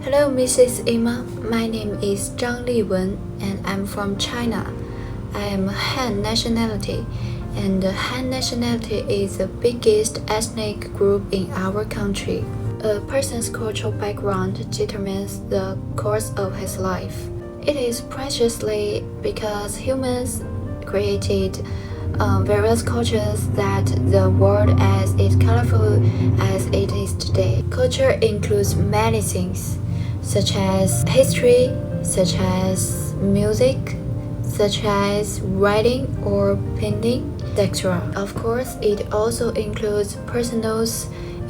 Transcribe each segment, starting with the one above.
Hello, Mrs. Emma. My name is Zhang Liwen, and I'm from China. I am Han nationality, and the Han nationality is the biggest ethnic group in our country. A person's cultural background determines the course of his life. It is preciously because humans created various cultures that the world as it colorful as it is today. Culture includes many things, such as history, such as music, such as writing or painting, etc. Of course, it also includes personal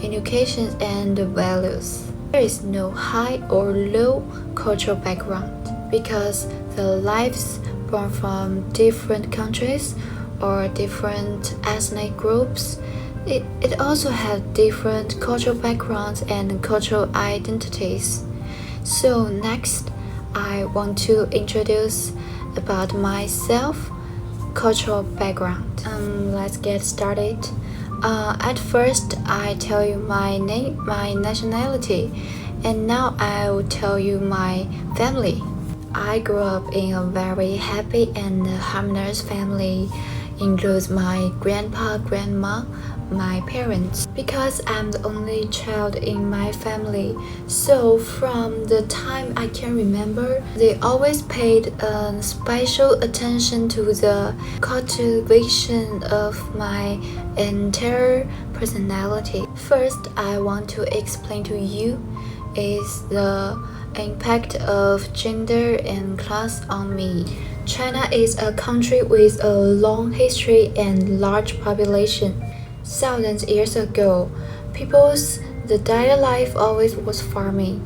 education and values. There is no high or low cultural background because the lives born from different countries or different ethnic groups, it also has different cultural backgrounds and cultural identities. So next, I want to introduce about myself, cultural background. Let's get started. At first, I tell you my name, my nationality, and now I will tell you my family. I grew up in a very happy and harmonious family. Includes my grandpa, grandma, my parents. Because I'm the only child in my family, so from the time I can remember, they always paid special attention to the cultivation of my entire personality. First, I want to explain to you is the impact of gender and class on me. China is a country with a long history and large population. Thousands of years ago, the daily life always was farming,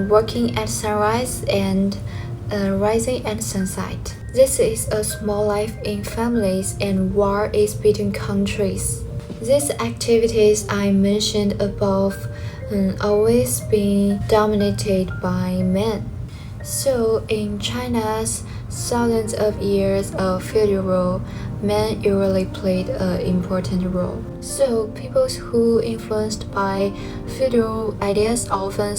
working at sunrise and rising at sunset. This is a small life in families and war is between countries. These activities I mentioned above always been dominated by men. So in China's thousands of years of feudal rule, men usually played an important role. So people who influenced by feudal ideas often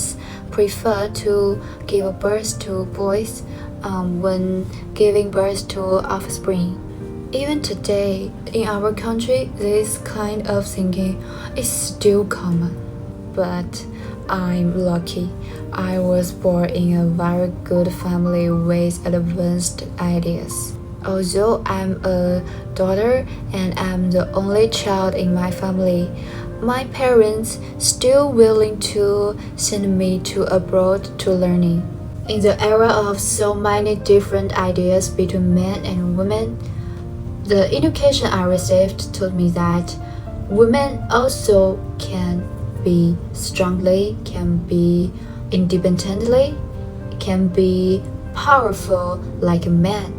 prefer to give birth to boys when giving birth to offspring. Even today, in our country, this kind of thinking is still common. But I'm lucky. I was born in a very good family with advanced ideas. Although I'm a daughter and I'm the only child in my family, my parents still willing to send me to abroad to learning. In the era of so many different ideas between men and women, the education I received told me that women also can be strongly, can be independently, can be powerful like a man.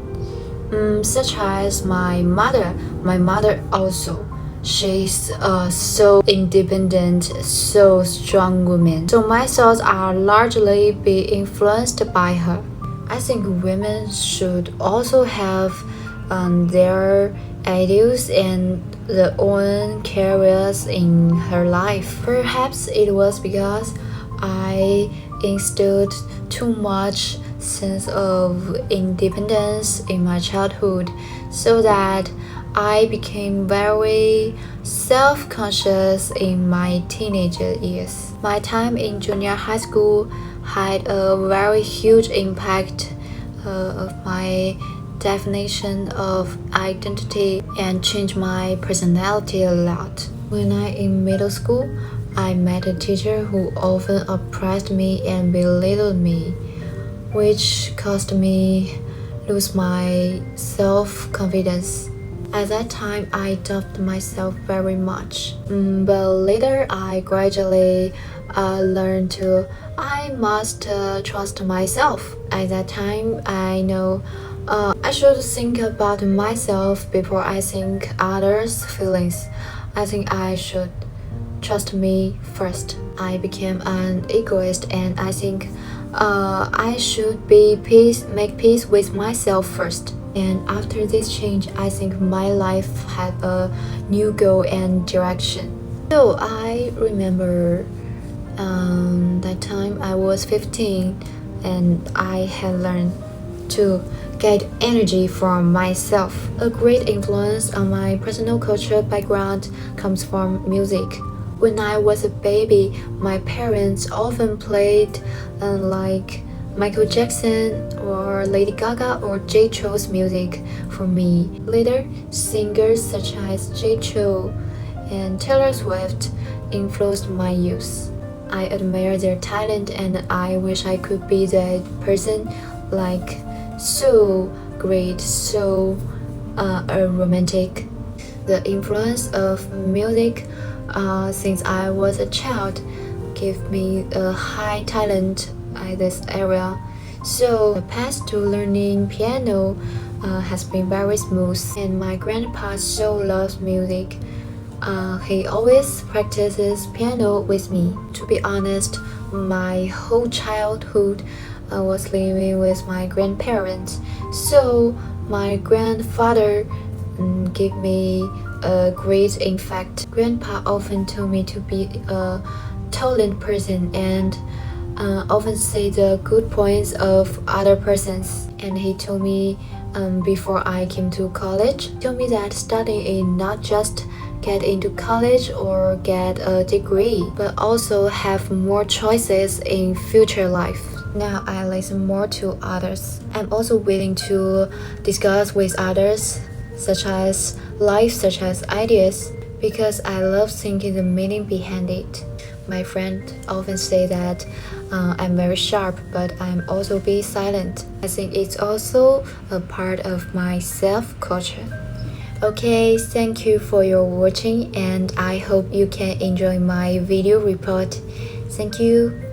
Such as my mother. My mother also. She's so independent, so strong woman. So my thoughts are largely be influenced by her. I think women should also have their ideals and the own careers in her life. Perhaps it was because I instilled too much sense of independence in my childhood, so that I became very self-conscious in my teenager years. My time in junior high school had a very huge impact of my definition of identity and changed my personality a lot. When I in middle school, I met a teacher who often oppressed me and belittled me, which caused me lose my self-confidence. At that time, I doubted myself very much. But later, I gradually learned I must trust myself. At that time, I know I should think about myself before I think others' feelings. I think I should trust me first. I became an egoist and I think I should make peace with myself first. And after this change, I think my life had a new goal and direction. So I remember That time I was 15 and I had learned to get energy from myself. A great influence on my personal culture background comes from music. When I was a baby, my parents often played like Michael Jackson or Lady Gaga or J. Cho's music for me. Later, singers such as J. Cho and Taylor Swift influenced my youth. I admire their talent and I wish I could be that person, like so great, so romantic. The influence of music since I was a child gave me a high talent at this area. So the path to learning piano has been very smooth, and my grandpa so loves music. He always practices piano with me. To be honest, my whole childhood was living with my grandparents. So my grandfather gave me a great impact. Grandpa often told me to be a tolerant person and often say the good points of other persons. And he told me before I came to college, told me that studying is not just get into college or get a degree, but also have more choices in future life. Now I listen more to others. I'm also willing to discuss with others, such as life, such as ideas, because I love thinking the meaning behind it. My friend often say that I'm very sharp, but I'm also be silent. I think it's also a part of my self-culture. Okay, thank you for your watching and I hope you can enjoy my video report. Thank you.